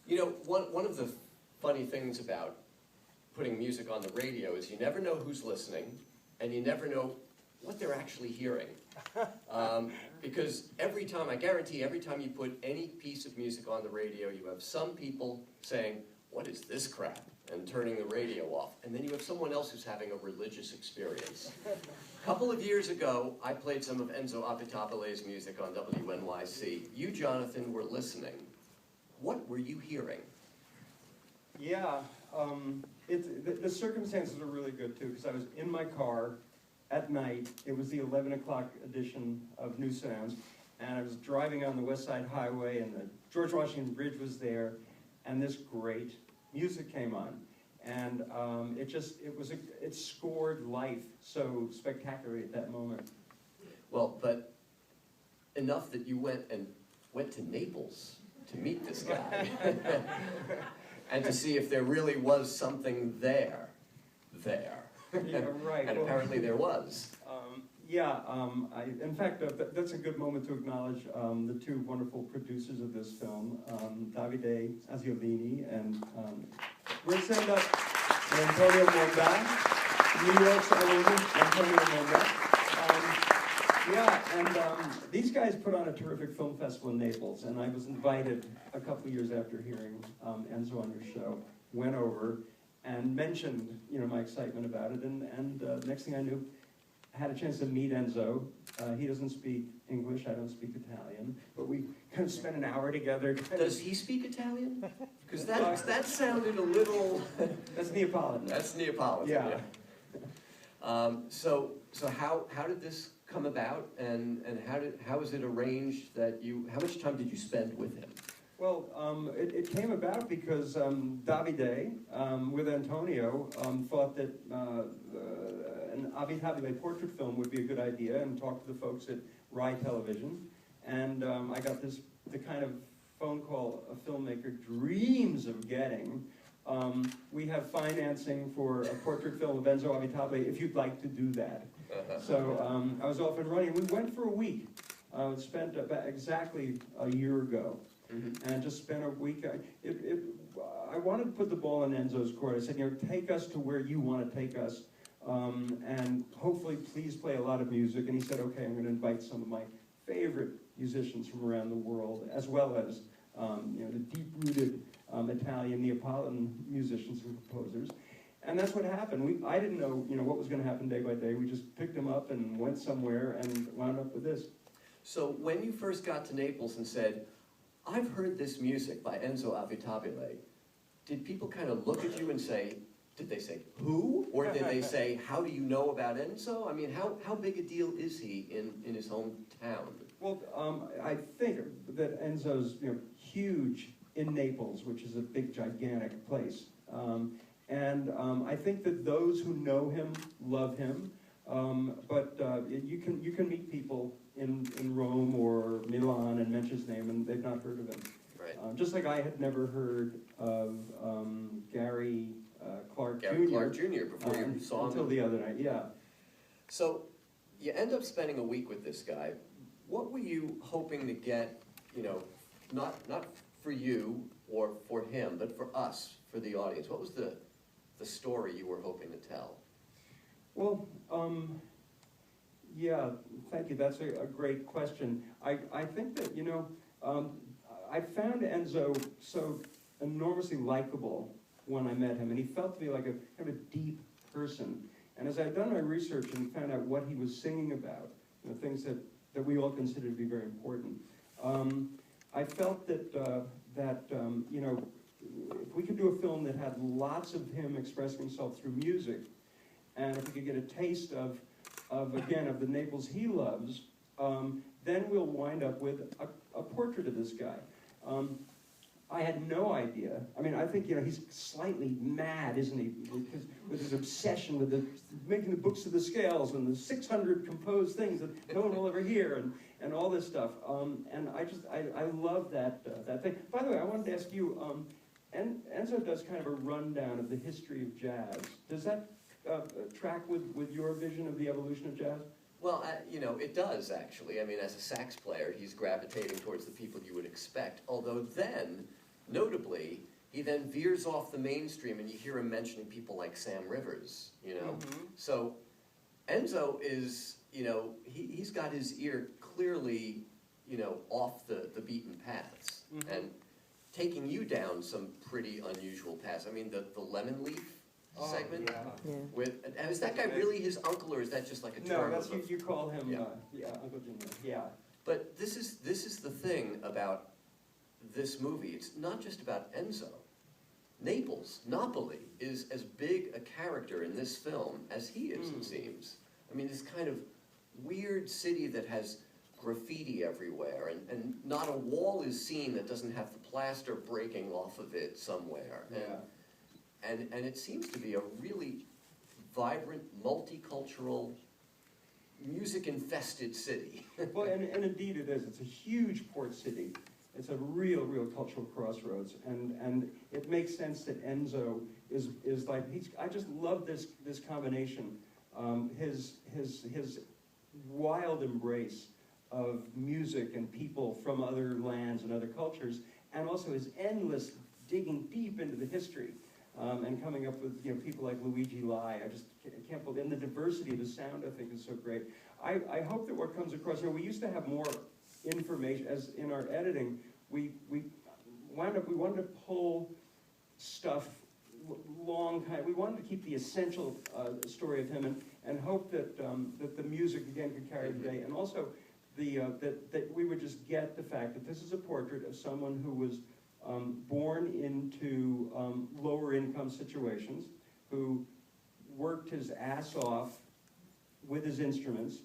You know, one of the funny things about putting music on the radio is you never know who's listening, and you never know what they're actually hearing. Because every time, I guarantee, every time you put any piece of music on the radio, you have some people saying, "What is this crap?" and turning the radio off. And then you have someone else who's having a religious experience. A couple of years ago, I played some of Enzo Avitabile's music on WNYC. You, Jonathan, were listening. What were you hearing? Yeah, the circumstances were really good too, because I was in my car at night. It was the 11 o'clock edition of New Sounds, and I was driving on the West Side Highway, and the George Washington Bridge was there, and this great music came on, and it scored life so spectacularly at that moment. Well, but enough that you went to Naples to meet this guy, and to see if there really was something there. Yeah, right. And apparently there was. In fact, that's a good moment to acknowledge the two wonderful producers of this film, Davide Aziolini and we'll send up Antonio Monda, New York's own Antonio Monda. These guys put on a terrific film festival in Naples, and I was invited a couple of years after hearing Enzo on your show, went over and mentioned, my excitement about it, and next thing I knew, I had a chance to meet Enzo. He doesn't speak English, I don't speak Italian, but we kind of spent an hour together. Does he speak Italian? Because that sounded a little... That's Neapolitan. That's Neapolitan, yeah. So how did this come about, and how was it arranged that how much time did you spend with him? Well, it came about because Davide, with Antonio, thought that an Avitabile portrait film would be a good idea, and talked to the folks at Rai Television, and I got the kind of phone call a filmmaker dreams of getting. We have financing for a portrait film of Enzo Avitabile if you'd like to do that. So I was off and running. We went for a week. Spent about exactly a year ago. Mm-hmm. And just spent a week. I wanted to put the ball in Enzo's court. I said, take us to where you want to take us, and hopefully please play a lot of music. And he said, okay, I'm going to invite some of my favorite musicians from around the world, as well as the deep-rooted Italian Neapolitan musicians and composers. And that's what happened. I didn't know what was going to happen day by day. We just picked them up and went somewhere and wound up with this. So when you first got to Naples and said, I've heard this music by Enzo Avitabile, did people kind of look at you and say, did they say, who? Or did they say, how do you know about Enzo? I mean, how big a deal is he in his hometown? Well, I think that Enzo's huge in Naples, which is a big, gigantic place. I think that those who know him love him. But you can meet people in Rome or Milan and mention his name, and they've not heard of him. Right. Just like I had never heard of Gary Clark Jr. Gary Clark Jr. before you saw him. Until the other night, yeah. So you end up spending a week with this guy. What were you hoping to get, not for you or for him, but for us, for the audience? What was the story you were hoping to tell? Well, yeah, thank you. That's a great question. I think that, I found Enzo so enormously likable when I met him, and he felt to be like a kind of a deep person. And as I'd done my research and found out what he was singing about, things that we all consider to be very important, I felt that if we could do a film that had lots of him expressing himself through music, and if we could get a taste of the Naples he loves, then we'll wind up with a portrait of this guy. I had no idea. I mean, I think he's slightly mad, isn't he, with his obsession with making the books of the scales and the 600 composed things that no one will ever hear, and all this stuff. And I love that thing. By the way, I wanted to ask you. Enzo does kind of a rundown of the history of jazz. Does that track with your vision of the evolution of jazz? Well, it does, actually. I mean, as a sax player, he's gravitating towards the people you would expect. Although then, notably, he then veers off the mainstream, and you hear him mentioning people like Sam Rivers, you know. So Enzo is, you know, he's got his ear clearly, you know, off the beaten paths, and taking you down some pretty unusual paths. I mean, the lemon leaf segment. With, and is that guy really his uncle, or is that just like a term? No, that's you call him. Uncle Junior. Yeah. But this is the thing about this movie. It's not just about Enzo. Napoli is as big a character in this film as he is, it seems. I mean, this kind of weird city that has graffiti everywhere, and not a wall is seen that doesn't have the plaster breaking off of it somewhere. And it seems to be a really vibrant, multicultural, music-infested city. Well, and indeed it is. It's a huge port city. It's a real cultural crossroads, and it makes sense that Enzo is like, I just love this combination. His wild embrace of music and people from other lands and other cultures, and also his endless digging deep into the history, and coming up with, you know, people like Luigi Lai. I just can't believe, and the diversity of the sound, I think, is so great. I hope that what comes across here, we used to have more information, as in our editing, we wanted to pull stuff long time. We wanted to keep the essential story of him, and hope that that the music again could carry the day, and also that we would just get the fact that this is a portrait of someone who was born into lower income situations, who worked his ass off with his instruments,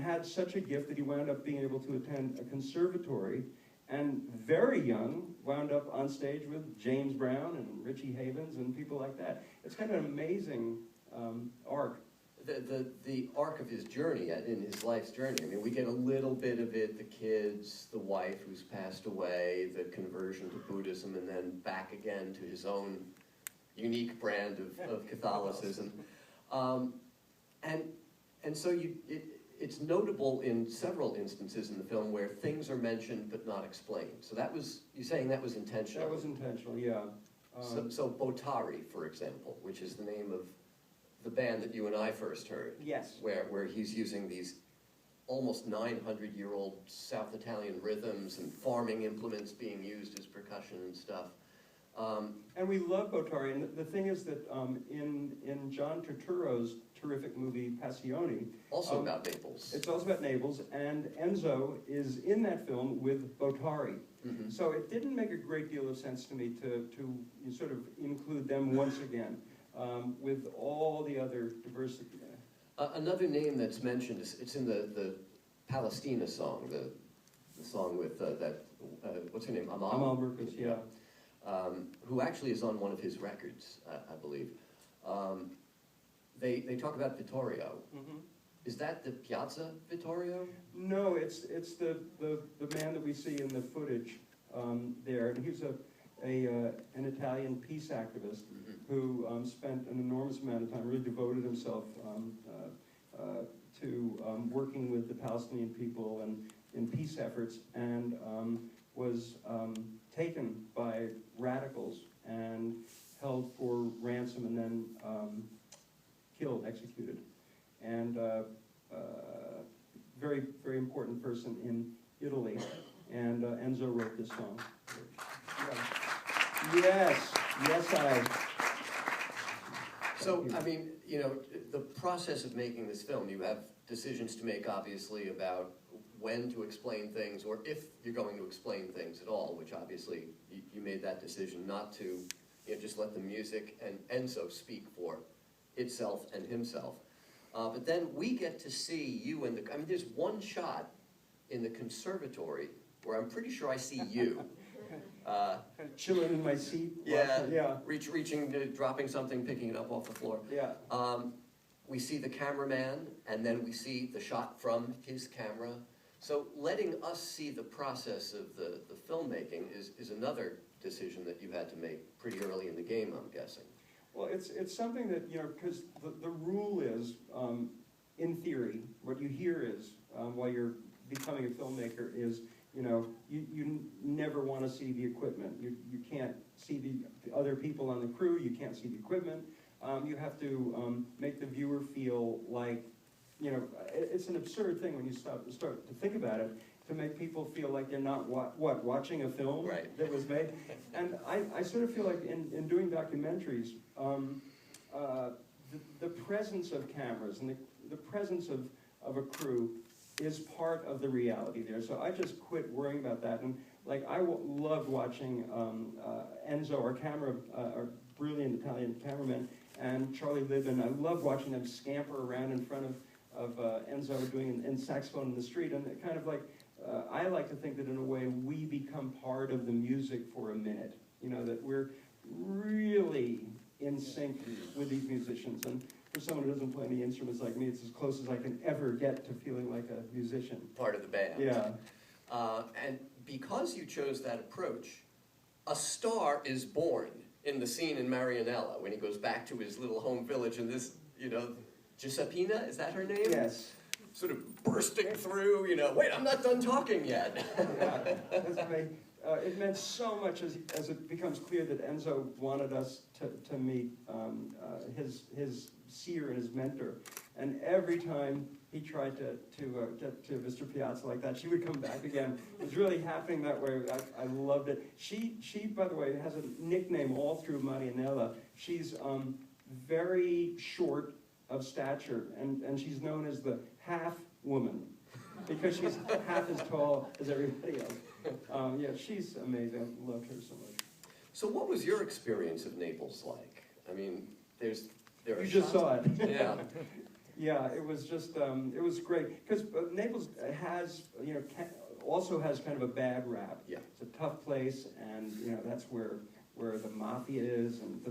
had such a gift that he wound up being able to attend a conservatory, and very young wound up on stage with James Brown and Richie Havens and people like that. It's kind of an amazing arc. The arc of his journey, in his life's journey. I mean, we get a little bit of it, the kids, the wife who's passed away, the conversion to Buddhism, and then back again to his own unique brand of Catholicism. And so it's notable in several instances in the film where things are mentioned but not explained. So that was, you're saying that was intentional? That was intentional, yeah. So Botari, for example, which is the name of the band that you and I first heard. Yes. Where he's using these almost 900-year-old South Italian rhythms and farming implements being used as percussion and stuff. And we love Botari, and the thing is that in John Turturro's terrific movie Passione, also about Naples. It's also about Naples, and Enzo is in that film with Botari. So it didn't make a great deal of sense to me to sort of include them once again with all the other diversity. Another name that's mentioned is, it's in the Palestina song, the song with what's her name? Amal Merkez, yeah. Who actually is on one of his records, I believe. They talk about Vittorio. Is that the Piazza Vittorio? No, it's the man that we see in the footage there, and he's an Italian peace activist who spent an enormous amount of time, really devoted himself to working with the Palestinian people and in peace efforts, and was taken by radicals and held for ransom and then killed, executed. And very, very important person in Italy. And Enzo wrote this song. Yeah. Yes, So, I mean, you know, the process of making this film, you have decisions to make, obviously, about when to explain things, or if you're going to explain things at all, which obviously you made that decision not to, you know, just let the music and Enzo speak for itself and himself. But then we get to see you in I mean, there's one shot in the conservatory where I'm pretty sure I see you. Chilling in my seat. Yeah. Reaching, dropping something, picking it up off the floor. Yeah. We see the cameraman, and then we see the shot from his camera. So letting us see the process of the filmmaking is another decision that you had to make pretty early in the game, I'm guessing. Well, it's something that, you know, because the rule is, in theory, what you hear is, while you're becoming a filmmaker, is You know, you never want to see the equipment. You can't see the other people on the crew. You can't see the equipment. You have to make the viewer feel like, you know, it's an absurd thing when you start to think about it, to make people feel like they're not watching a film that was made. And I sort of feel like in doing documentaries, the presence of cameras and the presence of a crew is part of the reality there. So I just quit worrying about that. And like I loved watching Enzo, our brilliant Italian cameraman, and Charlie Libben. I loved watching them scamper around in front of Enzo doing in saxophone in the street. And it kind of like, I like to think that in a way we become part of the music for a minute. You know, that we're really in sync with these musicians. And for someone who doesn't play any instruments like me, it's as close as I can ever get to feeling like a musician. Part of the band. Yeah. And because you chose that approach, a star is born in the scene in Marianella when he goes back to his little home village and this, you know, Giuseppina, is that her name? Yes. Sort of bursting through, you know, wait, I'm not done talking yet. Yeah, it meant so much as it becomes clear that Enzo wanted us to meet his seer and his mentor. And every time he tried to get to Mr. Piazza like that, she would come back again. It was really happening that way. I loved it. She, by the way, has a nickname all through Marianella. She's very short of stature, and she's known as the half woman because she's half as tall as everybody else. Yeah, she's amazing. I love her so much. So what was your experience of Naples like? I mean, there are You just saw it. Yeah. Yeah, it was just, it was great. Because Naples has, you know, also has kind of a bad rap. Yeah. It's a tough place, and, you know, that's where the mafia is, and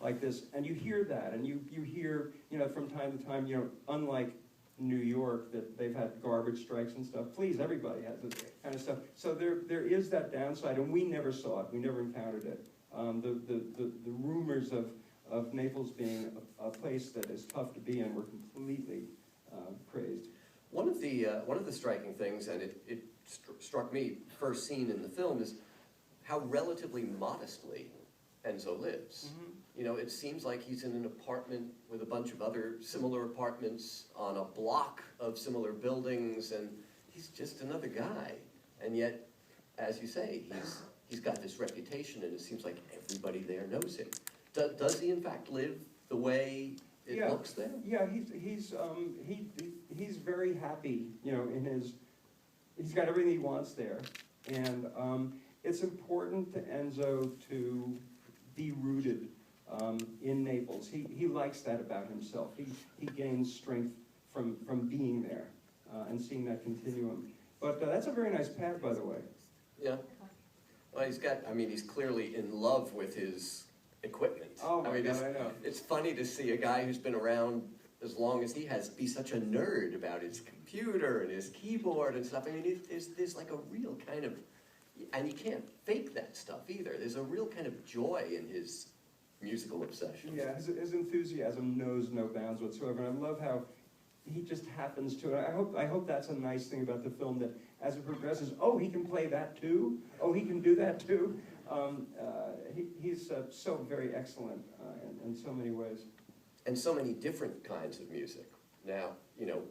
like this. And you hear that, and you hear, you know, from time to time, you know, unlike New York, that they've had garbage strikes and stuff. Please, everybody has this kind of stuff. So there is that downside, and we never saw it. We never encountered it. The rumors of Naples being a place that is tough to be in were completely crazed. One of the striking things, and it struck me first seen in the film, is how relatively modestly Enzo lives. Mm-hmm. You know, it seems like he's in an apartment with a bunch of other similar apartments on a block of similar buildings, and he's just another guy. And yet, as you say, he's got this reputation, and it seems like everybody there knows him. Does he in fact live the way it looks there? Yeah, he's very happy. You know, he's got everything he wants there, and it's important to Enzo to be rooted in Naples. He likes that about himself. He gains strength from being there and seeing that continuum. But that's a very nice pad, by the way. Yeah. Well, he's clearly in love with his equipment. Oh my God, I know. It's funny to see a guy who's been around as long as he has be such a nerd about his computer and his keyboard and stuff. I mean, there's like a real kind of, and you can't fake that stuff either. There's a real kind of joy in his musical obsession. Yeah, his enthusiasm knows no bounds whatsoever, and I love how he just happens to. I hope that's a nice thing about the film, that as it progresses, oh, he can play that too. Oh, he can do that too. He's so very excellent in so many ways. And so many different kinds of music. Now, you know,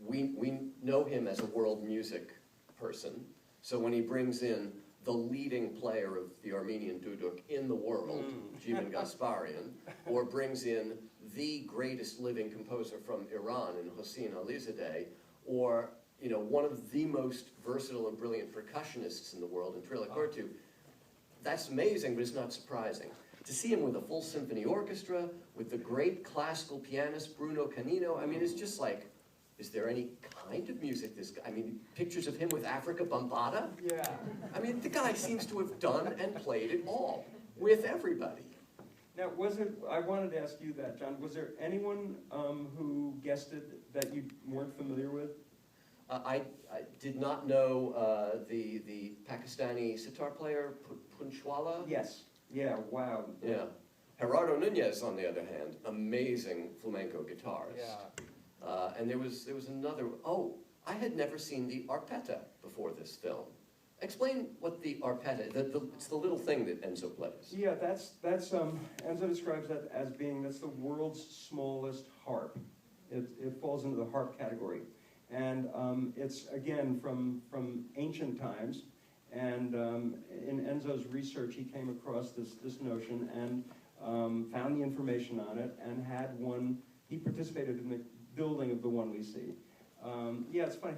we know him as a world music person, so when he brings in the leading player of the Armenian duduk in the world, Jivan Gasparian, or brings in the greatest living composer from Iran in Hossein Alizadeh, or, you know, one of the most versatile and brilliant percussionists in the world in Trilla Kurtu, that's amazing, but it's not surprising. To see him with a full symphony orchestra, with the great classical pianist Bruno Canino, I mean, it's just like, is there any kind of music this guy, I mean, pictures of him with Africa Bambaataa? Yeah. I mean, the guy seems to have done and played it all, with everybody. Now, I wanted to ask you that, John, was there anyone who guessed it that you weren't familiar with? I did not know the Pakistani sitar player, Punchwala. Yes. Yeah, wow. Yeah. Gerardo Nunez, on the other hand, amazing flamenco guitarist. Yeah. And there was another, I had never seen the arpetta before. for this film. Explain what the arpetta, it's the little thing that Enzo plays. Yeah, that's Enzo describes that as being, that's the world's smallest harp. It falls into the harp category. And it's, again, from ancient times. And in Enzo's research, he came across this notion and found the information on it and had one. He participated in the building of the one we see. Yeah, it's funny.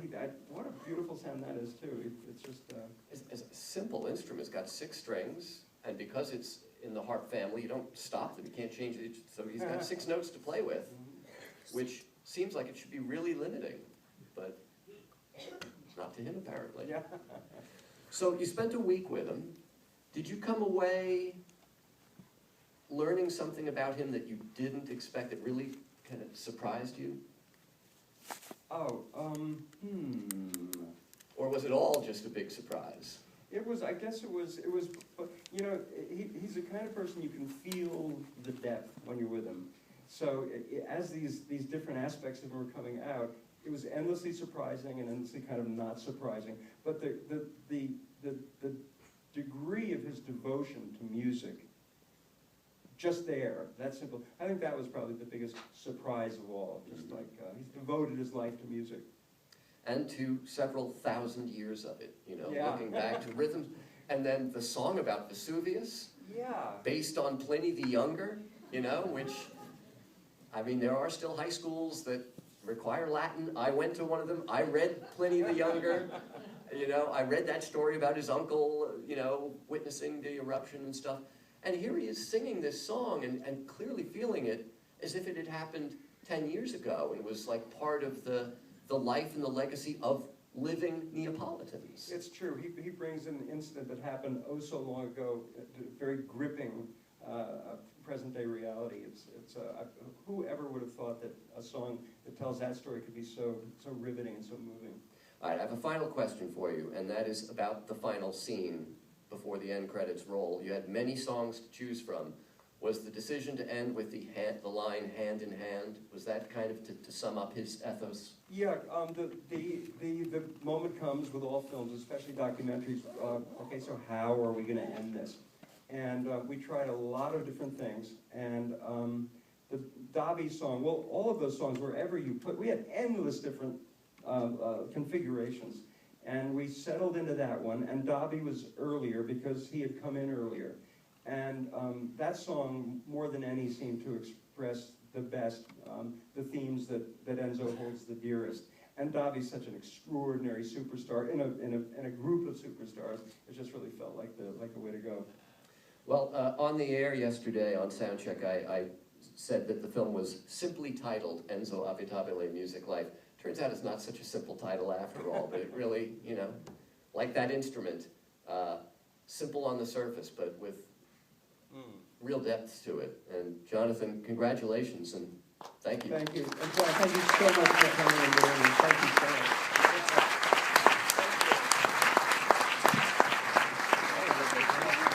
What a beautiful sound that is, too. It's just... It's a simple instrument. It's got 6 strings, and because it's in the harp family, you don't stop them. You can't change it. So he's got 6 notes to play with, which seems like it should be really limiting, but not to him, apparently. Yeah. So you spent a week with him. Did you come away learning something about him that you didn't expect, that really kind of surprised you? Oh, Or was it all just a big surprise? It was, I guess it was, but, you know, he's the kind of person you can feel the depth when you're with him. So as these different aspects of him were coming out, it was endlessly surprising and endlessly kind of not surprising. But the degree of his devotion to music, just there, that simple, I think that was probably the biggest surprise of all. Just like, he's devoted his life to music. And to several thousand years of it, you know, Yeah. looking back to rhythms. And then the song about Vesuvius, Yeah. based on Pliny the Younger, you know, which, I mean, there are still high schools that require Latin. I went to one of them. I read Pliny the Younger. You know, I read that story about his uncle, you know, witnessing the eruption and stuff. And here he is singing this song and clearly feeling it as if it had happened 10 years ago and was like part of the life and the legacy of living Neapolitans. It's true. He brings an incident that happened oh so long ago, very gripping present-day reality. Whoever would have thought that a song that tells that story could be so riveting and so moving. All right, I have a final question for you, and that is about the final scene before the end credits roll. You had many songs to choose from. Was the decision to end with the line "hand in hand"? Was that kind of to sum up his ethos? Yeah, the moment comes with all films, especially documentaries. Okay, so how are we going to end this? And we tried a lot of different things. And the Davi song, well, all of those songs, wherever you put, we had endless different configurations. And we settled into that one. And Davi was earlier because he had come in earlier. And that song, more than any, seemed to express the best, the themes that Enzo holds the dearest. And Davi's such an extraordinary superstar in a group of superstars. It just really felt like the way to go. Well, on the air yesterday on Soundcheck, I said that the film was simply titled Enzo Avitabile Music Life. Turns out it's not such a simple title after all, but it really, you know, like that instrument, simple on the surface, but with real depths to it. And Jonathan, congratulations and thank you. Thank you. And thank you so much for coming and doing this. Thank you so much.